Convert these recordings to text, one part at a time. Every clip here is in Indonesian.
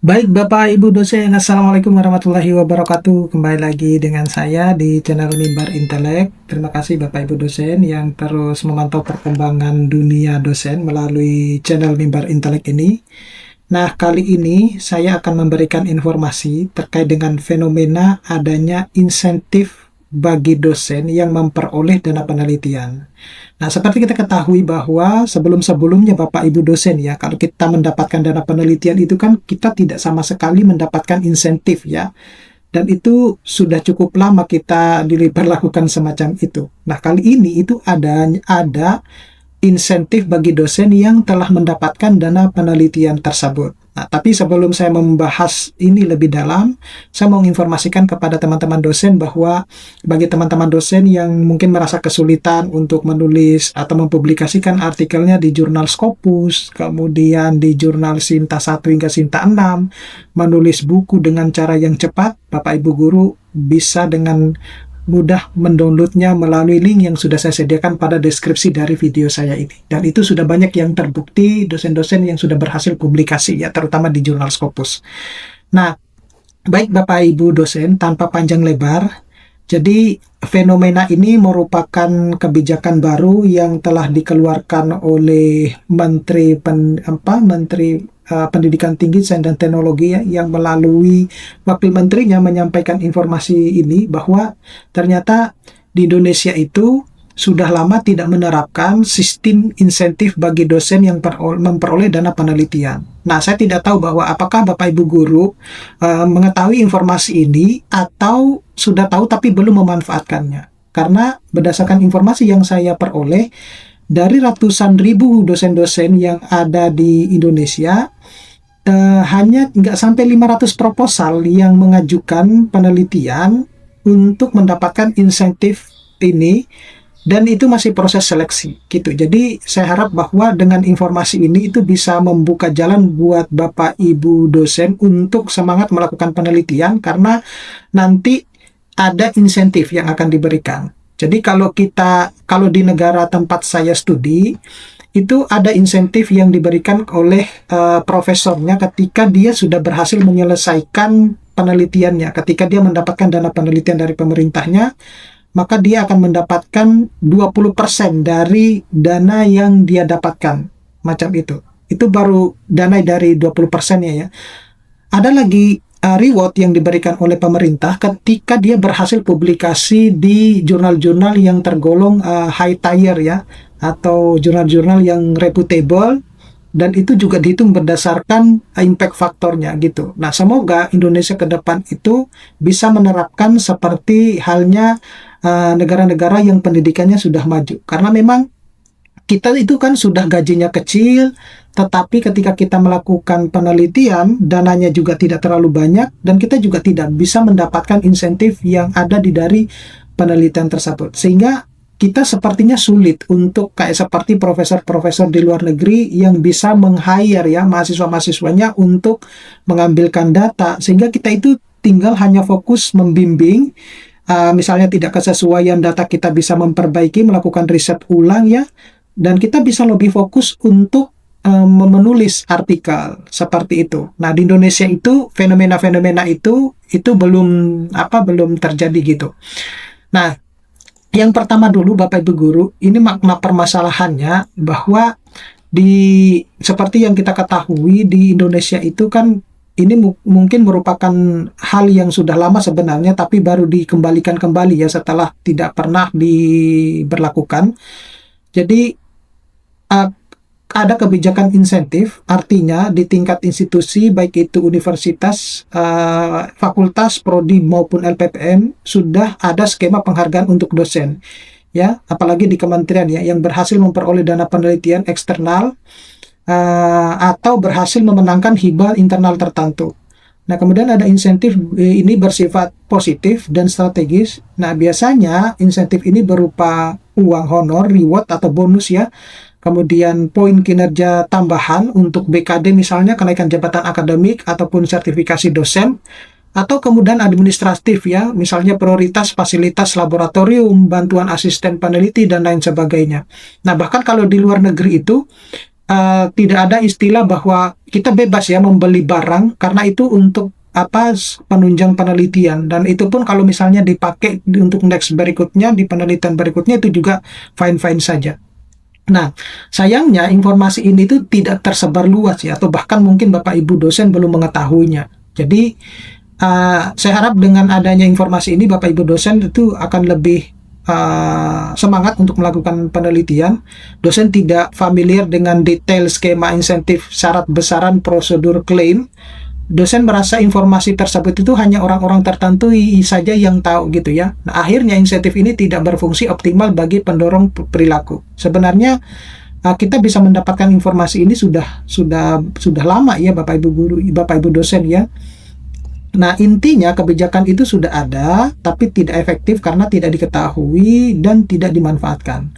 Baik Bapak Ibu dosen, Assalamualaikum warahmatullahi wabarakatuh. Kembali lagi dengan saya di channel Mimbar Intelek. Terima kasih Bapak Ibu dosen yang terus memantau perkembangan dunia dosen melalui channel Mimbar Intelek ini. Nah, kali ini saya akan memberikan informasi terkait dengan fenomena adanya insentif bagi dosen yang memperoleh dana penelitian. Nah, seperti kita ketahui bahwa sebelum-sebelumnya Bapak Ibu dosen ya, kalau kita mendapatkan dana penelitian itu kan kita tidak sama sekali mendapatkan insentif ya. Dan itu sudah cukup lama kita diberlakukan semacam itu. Nah, kali ini itu ada insentif bagi dosen yang telah mendapatkan dana penelitian tersebut. Nah, tapi sebelum saya membahas ini lebih dalam, saya mau menginformasikan kepada teman-teman dosen bahwa bagi teman-teman dosen yang mungkin merasa kesulitan untuk menulis atau mempublikasikan artikelnya di jurnal Scopus, kemudian di jurnal Sinta 1 hingga Sinta 6, menulis buku dengan cara yang cepat, Bapak Ibu guru bisa dengan mudah mendownloadnya melalui link yang sudah saya sediakan pada deskripsi dari video saya ini. Dan itu sudah banyak yang terbukti dosen-dosen yang sudah berhasil publikasi ya, terutama di jurnal Scopus. Nah, baik Bapak Ibu dosen, tanpa panjang lebar, jadi fenomena ini merupakan kebijakan baru yang telah dikeluarkan oleh Menteri Pendidikan Tinggi, Sains dan Teknologi ya, yang melalui wakil menterinya menyampaikan informasi ini bahwa ternyata di Indonesia itu sudah lama tidak menerapkan sistem insentif bagi dosen yang memperoleh dana penelitian. Nah, saya tidak tahu bahwa apakah Bapak Ibu guru mengetahui informasi ini atau sudah tahu tapi belum memanfaatkannya. Karena berdasarkan informasi yang saya peroleh dari ratusan ribu dosen-dosen yang ada di Indonesia, hanya nggak sampai 500 proposal yang mengajukan penelitian untuk mendapatkan insentif ini, dan itu masih proses seleksi gitu. Jadi saya harap bahwa dengan informasi ini itu bisa membuka jalan buat Bapak Ibu dosen untuk semangat melakukan penelitian, karena nanti ada insentif yang akan diberikan. Jadi kalau di negara tempat saya studi, itu ada insentif yang diberikan oleh profesornya ketika dia sudah berhasil menyelesaikan penelitiannya. Ketika dia mendapatkan dana penelitian dari pemerintahnya, maka dia akan mendapatkan 20% dari dana yang dia dapatkan. Macam itu. Itu baru dana dari 20%-nya ya. Ada lagi reward yang diberikan oleh pemerintah ketika dia berhasil publikasi di jurnal-jurnal yang tergolong high tier ya, atau jurnal-jurnal yang reputable, dan itu juga dihitung berdasarkan impact faktornya gitu. Nah, semoga Indonesia ke depan itu bisa menerapkan seperti halnya negara-negara yang pendidikannya sudah maju. Karena memang kita itu kan sudah gajinya kecil, tetapi ketika kita melakukan penelitian, dananya juga tidak terlalu banyak, dan kita juga tidak bisa mendapatkan insentif yang ada dari penelitian tersebut. Sehingga kita sepertinya sulit untuk kayak seperti profesor-profesor di luar negeri yang bisa meng-hire ya mahasiswa-mahasiswanya untuk mengambilkan data, sehingga kita itu tinggal hanya fokus membimbing. Misalnya tidak kesesuaian data, kita bisa memperbaiki, melakukan riset ulang ya, dan kita bisa lebih fokus untuk menulis artikel seperti itu. Nah, di Indonesia itu fenomena-fenomena itu belum terjadi gitu. Nah, yang pertama dulu Bapak Ibu guru, ini makna permasalahannya bahwa seperti yang kita ketahui di Indonesia itu kan ini mungkin merupakan hal yang sudah lama sebenarnya, tapi baru dikembalikan kembali ya setelah tidak pernah diberlakukan. Jadi ada kebijakan insentif, artinya di tingkat institusi baik itu universitas, fakultas, prodi maupun LPPM sudah ada skema penghargaan untuk dosen ya, apalagi di kementerian ya, yang berhasil memperoleh dana penelitian eksternal atau berhasil memenangkan hibah internal tertentu. Nah, kemudian ada insentif ini bersifat positif dan strategis. Nah, biasanya insentif ini berupa uang honor, reward atau bonus ya. Kemudian poin kinerja tambahan untuk BKD misalnya, kenaikan jabatan akademik ataupun sertifikasi dosen, atau kemudian administratif ya, misalnya prioritas fasilitas laboratorium, bantuan asisten peneliti dan lain sebagainya. Nah, bahkan kalau di luar negeri itu tidak ada istilah bahwa kita bebas ya membeli barang karena itu untuk penunjang penelitian, dan itu pun kalau misalnya dipakai untuk next berikutnya di penelitian berikutnya itu juga fine-fine saja. Nah, sayangnya informasi ini tuh tidak tersebar luas ya, atau bahkan mungkin Bapak Ibu dosen belum mengetahuinya. Jadi saya harap dengan adanya informasi ini Bapak Ibu dosen itu akan lebih semangat untuk melakukan penelitian. Dosen tidak familiar dengan detail skema insentif, syarat besaran, prosedur klaim. Dosen merasa informasi tersebut itu hanya orang-orang tertentu saja yang tahu gitu ya. Nah, akhirnya insentif ini tidak berfungsi optimal bagi pendorong perilaku. Sebenarnya kita bisa mendapatkan informasi ini sudah lama ya Bapak Ibu guru, Bapak Ibu dosen ya. Nah, intinya kebijakan itu sudah ada, tapi tidak efektif karena tidak diketahui dan tidak dimanfaatkan.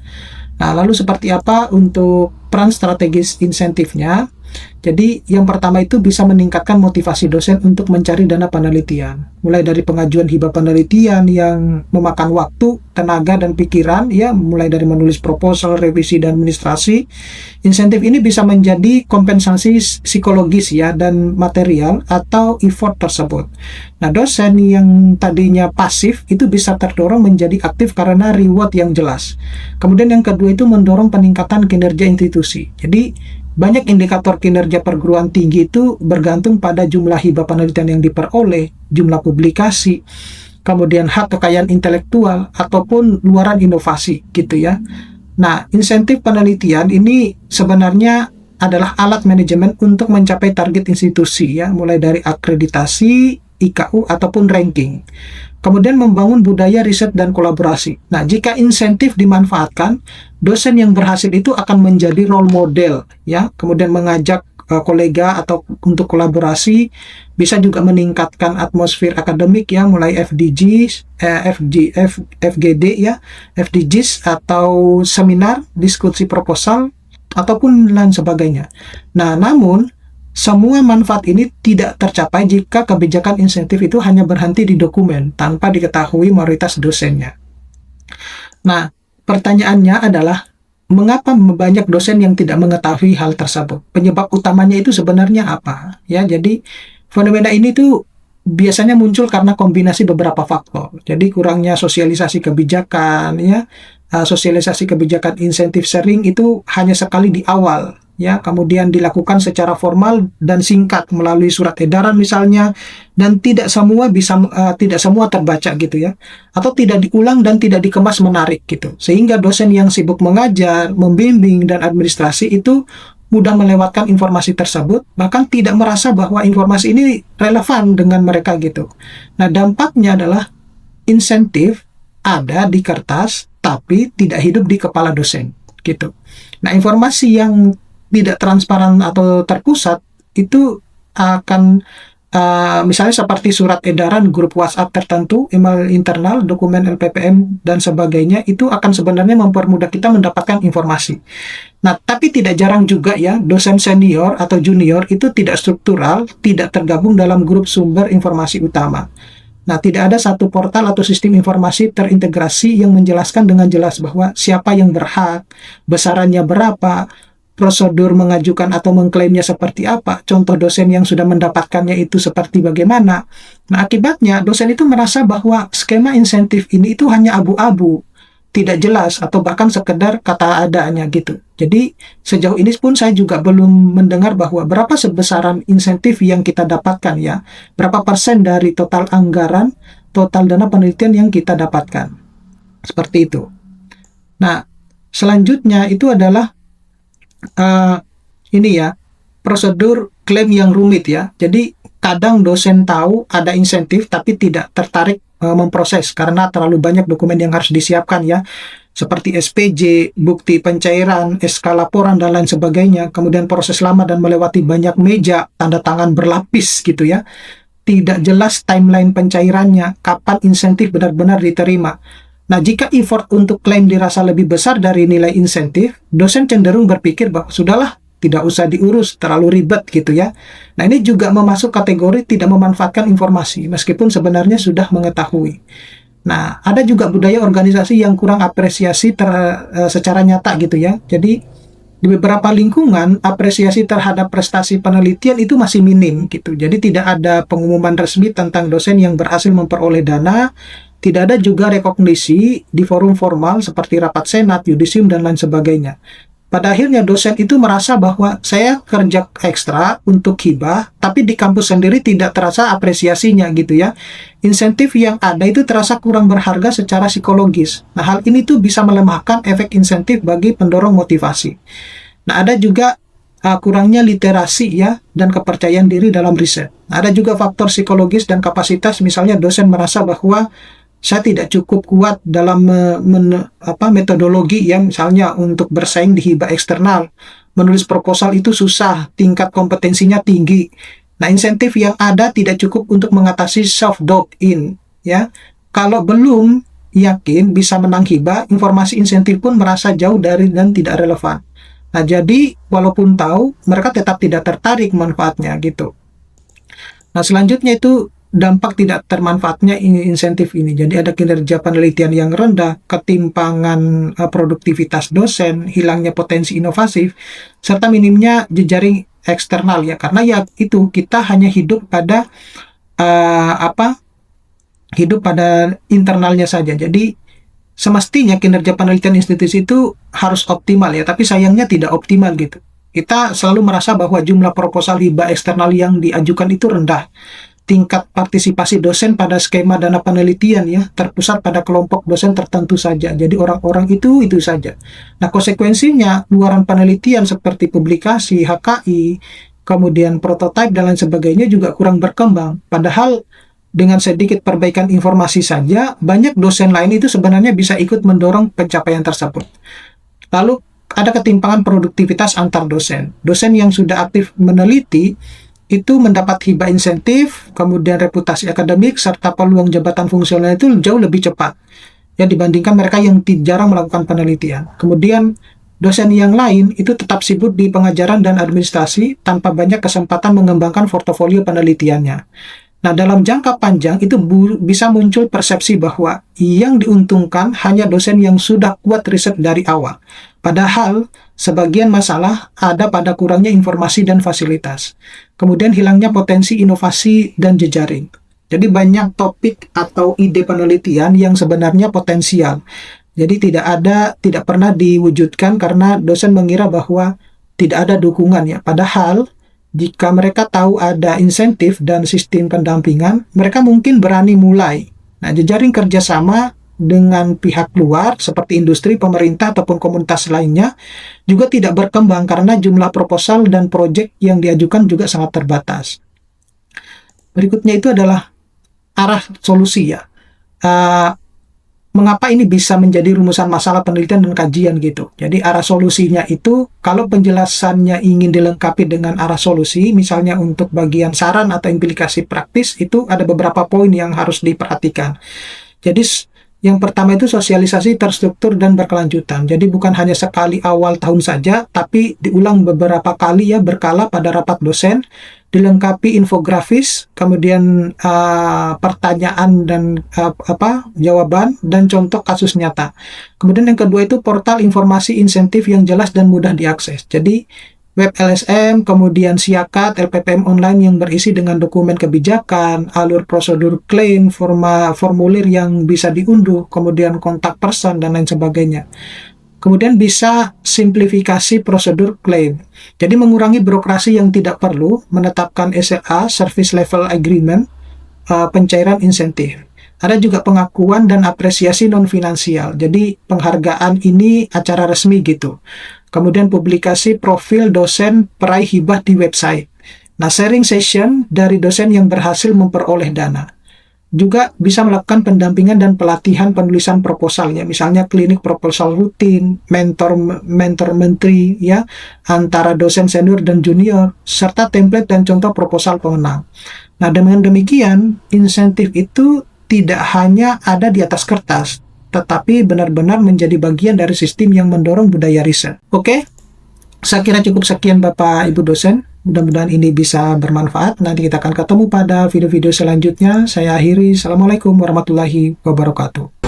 Nah, lalu seperti apa untuk peran strategis insentifnya? Jadi, yang pertama itu bisa meningkatkan motivasi dosen untuk mencari dana penelitian. Mulai dari pengajuan hibah penelitian yang memakan waktu, tenaga, dan pikiran, ya, mulai dari menulis proposal, revisi, dan administrasi. Insentif ini bisa menjadi kompensasi psikologis ya dan material atau effort tersebut. Nah, dosen yang tadinya pasif itu bisa terdorong menjadi aktif karena reward yang jelas. Kemudian yang kedua itu mendorong peningkatan kinerja institusi. Jadi, banyak indikator kinerja perguruan tinggi itu bergantung pada jumlah hibah penelitian yang diperoleh, jumlah publikasi, kemudian hak kekayaan intelektual, ataupun luaran inovasi gitu ya. Nah, insentif penelitian ini sebenarnya adalah alat manajemen untuk mencapai target institusi ya, mulai dari akreditasi, IKU, ataupun ranking. Kemudian membangun budaya riset dan kolaborasi. Nah, jika insentif dimanfaatkan, dosen yang berhasil itu akan menjadi role model ya, kemudian mengajak kolega atau untuk kolaborasi, bisa juga meningkatkan atmosfer akademik ya, mulai FDGs, FGD ya, FDGs atau seminar, diskusi proposal ataupun lain sebagainya. Nah, namun semua manfaat ini tidak tercapai jika kebijakan insentif itu hanya berhenti di dokumen tanpa diketahui mayoritas dosennya. Nah, pertanyaannya adalah mengapa banyak dosen yang tidak mengetahui hal tersebut? Penyebab utamanya itu sebenarnya apa? Ya, jadi fenomena ini tuh biasanya muncul karena kombinasi beberapa faktor. Jadi kurangnya sosialisasi kebijakan ya, sosialisasi kebijakan insentif sering itu hanya sekali di awal ya, kemudian dilakukan secara formal dan singkat melalui surat edaran misalnya, dan tidak semua terbaca gitu ya, atau tidak diulang dan tidak dikemas menarik gitu, sehingga dosen yang sibuk mengajar, membimbing, dan administrasi itu mudah melewatkan informasi tersebut, bahkan tidak merasa bahwa informasi ini relevan dengan mereka gitu. Nah, dampaknya adalah insentif ada di kertas tapi tidak hidup di kepala dosen gitu. Nah, informasi yang tidak transparan atau terpusat itu akan misalnya seperti surat edaran, grup WhatsApp tertentu, email internal, dokumen LPPM, dan sebagainya, itu akan sebenarnya mempermudah kita mendapatkan informasi. Nah, tapi tidak jarang juga ya, dosen senior atau junior itu tidak struktural, tidak tergabung dalam grup sumber informasi utama. Nah, tidak ada satu portal atau sistem informasi terintegrasi yang menjelaskan dengan jelas bahwa siapa yang berhak, besarannya berapa, prosedur mengajukan atau mengklaimnya seperti apa, contoh dosen yang sudah mendapatkannya itu seperti bagaimana. Nah, akibatnya dosen itu merasa bahwa skema insentif ini itu hanya abu-abu, tidak jelas, atau bahkan sekedar kata adanya gitu. Jadi, sejauh ini pun saya juga belum mendengar bahwa berapa sebesaran insentif yang kita dapatkan ya, berapa persen dari total anggaran, total dana penelitian yang kita dapatkan. Seperti itu. Nah, selanjutnya itu adalah ini ya, prosedur klaim yang rumit ya. Jadi kadang dosen tahu ada insentif tapi tidak tertarik memproses karena terlalu banyak dokumen yang harus disiapkan ya, seperti SPJ, bukti pencairan, SK laporan, dan lain sebagainya. Kemudian proses lama dan melewati banyak meja, tanda tangan berlapis gitu ya. Tidak jelas timeline pencairannya, kapan insentif benar-benar diterima. Nah, jika effort untuk klaim dirasa lebih besar dari nilai insentif, dosen cenderung berpikir bahwa sudahlah, tidak usah diurus, terlalu ribet gitu ya. Nah, ini juga memasuk kategori tidak memanfaatkan informasi, meskipun sebenarnya sudah mengetahui. Nah, ada juga budaya organisasi yang kurang apresiasi secara nyata gitu ya. Jadi, di beberapa lingkungan apresiasi terhadap prestasi penelitian itu masih minim gitu. Jadi tidak ada pengumuman resmi tentang dosen yang berhasil memperoleh dana, tidak ada juga rekognisi di forum formal seperti rapat senat, yudisium, dan lain sebagainya. Pada akhirnya dosen itu merasa bahwa saya kerja ekstra untuk hibah, tapi di kampus sendiri tidak terasa apresiasinya gitu ya. Insentif yang ada itu terasa kurang berharga secara psikologis. Nah, hal ini tuh bisa melemahkan efek insentif bagi pendorong motivasi. Nah, ada juga kurangnya literasi ya dan kepercayaan diri dalam riset. Nah, ada juga faktor psikologis dan kapasitas, misalnya dosen merasa bahwa saya tidak cukup kuat dalam metodologi ya, misalnya untuk bersaing di hibah eksternal. Menulis proposal itu susah, tingkat kompetensinya tinggi. Nah, insentif yang ada tidak cukup untuk mengatasi self-doubt ya. Kalau belum yakin bisa menang hibah, informasi insentif pun merasa jauh dari dan tidak relevan. Nah, jadi walaupun tahu, mereka tetap tidak tertarik manfaatnya gitu. Nah, selanjutnya itu dampak tidak termanfaatnya insentif ini. Jadi ada kinerja penelitian yang rendah, ketimpangan produktivitas dosen, hilangnya potensi inovatif, serta minimnya jejaring eksternal ya. Karena ya itu kita hanya hidup pada hidup pada internalnya saja. Jadi semestinya kinerja penelitian institusi itu harus optimal ya, tapi sayangnya tidak optimal gitu. Kita selalu merasa bahwa jumlah proposal hibah eksternal yang diajukan itu rendah. Tingkat partisipasi dosen pada skema dana penelitian ya terpusat pada kelompok dosen tertentu saja. Jadi orang-orang itu saja. Nah, konsekuensinya luaran penelitian seperti publikasi, HKI, kemudian prototipe dan lain sebagainya juga kurang berkembang. Padahal dengan sedikit perbaikan informasi saja, banyak dosen lain itu sebenarnya bisa ikut mendorong pencapaian tersebut. Lalu ada ketimpangan produktivitas antar dosen. Dosen yang sudah aktif meneliti itu mendapat hibah insentif, kemudian reputasi akademik, serta peluang jabatan fungsional itu jauh lebih cepat ya dibandingkan mereka yang jarang melakukan penelitian. Kemudian dosen yang lain itu tetap sibuk di pengajaran dan administrasi tanpa banyak kesempatan mengembangkan portofolio penelitiannya. Nah, dalam jangka panjang itu bisa muncul persepsi bahwa yang diuntungkan hanya dosen yang sudah kuat riset dari awal. Padahal sebagian masalah ada pada kurangnya informasi dan fasilitas. Kemudian hilangnya potensi inovasi dan jejaring. Jadi banyak topik atau ide penelitian yang sebenarnya potensial. Jadi tidak pernah diwujudkan karena dosen mengira bahwa tidak ada dukungan ya. Padahal jika mereka tahu ada insentif dan sistem pendampingan, mereka mungkin berani mulai. Nah, jejaring kerjasama dengan pihak luar seperti industri, pemerintah, ataupun komunitas lainnya juga tidak berkembang karena jumlah proposal dan proyek yang diajukan juga sangat terbatas. Berikutnya itu adalah arah solusi ya. Mengapa ini bisa menjadi rumusan masalah penelitian dan kajian gitu. Jadi arah solusinya itu kalau penjelasannya ingin dilengkapi dengan arah solusi, misalnya untuk bagian saran atau implikasi praktis, itu ada beberapa poin yang harus diperhatikan. Jadi yang pertama itu sosialisasi terstruktur dan berkelanjutan. Jadi bukan hanya sekali awal tahun saja, tapi diulang beberapa kali ya berkala pada rapat dosen, dilengkapi infografis, kemudian pertanyaan dan jawaban dan contoh kasus nyata. Kemudian yang kedua itu portal informasi insentif yang jelas dan mudah diakses. Jadi web LSM, kemudian Siakat, LPPM online yang berisi dengan dokumen kebijakan, alur prosedur klaim, formulir yang bisa diunduh, kemudian kontak person, dan lain sebagainya. Kemudian bisa simplifikasi prosedur klaim. Jadi mengurangi birokrasi yang tidak perlu, menetapkan SLA, Service Level Agreement, pencairan insentif. Ada juga pengakuan dan apresiasi non-finansial. Jadi penghargaan ini acara resmi gitu. Kemudian publikasi profil dosen peraih hibah di website. Nah, sharing session dari dosen yang berhasil memperoleh dana. Juga bisa melakukan pendampingan dan pelatihan penulisan proposal ya, misalnya klinik proposal rutin, mentor menteri ya, antara dosen senior dan junior, serta template dan contoh proposal pemenang. Nah, dengan demikian insentif itu tidak hanya ada di atas kertas, tetapi benar-benar menjadi bagian dari sistem yang mendorong budaya riset. Oke, saya kira cukup sekian Bapak Ibu dosen. Mudah-mudahan ini bisa bermanfaat. Nanti kita akan ketemu pada video-video selanjutnya. Saya akhiri. Assalamualaikum warahmatullahi wabarakatuh.